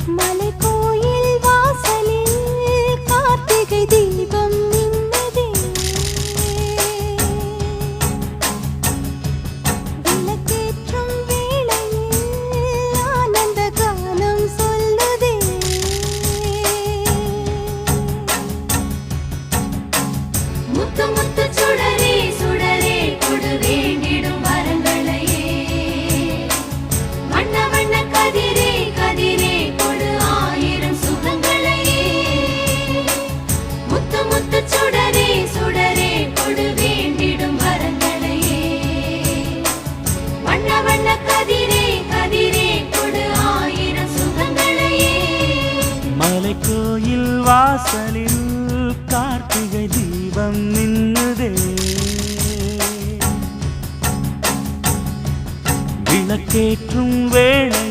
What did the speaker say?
மலைக்கோயில் வாசலில் கார்த்திகை தீபம் மின்னுதே. விளக்கேற்றும் வேளையில் ஆனந்த கானம் சொல்லுதே. முத்து முத்து சுடரே சுடரே கொடு வேண்டிடும் வரங்களையே. வண்ண வண்ண கதிரே கதிரே கொடு ஆயிரம் சுகங்களையே. முத்து முத்து சுடரே சுடரே கொடு வேண்டிடும் வரங்களையே. வண்ண வண்ண கதிரே கதிரே கொடு ஆயிரம் சுகங்களையே. மலைக்கோயில் வாசலில் கார்த்திகை தீபம் மின்னுதே. விளக்கேற்றும் வேளை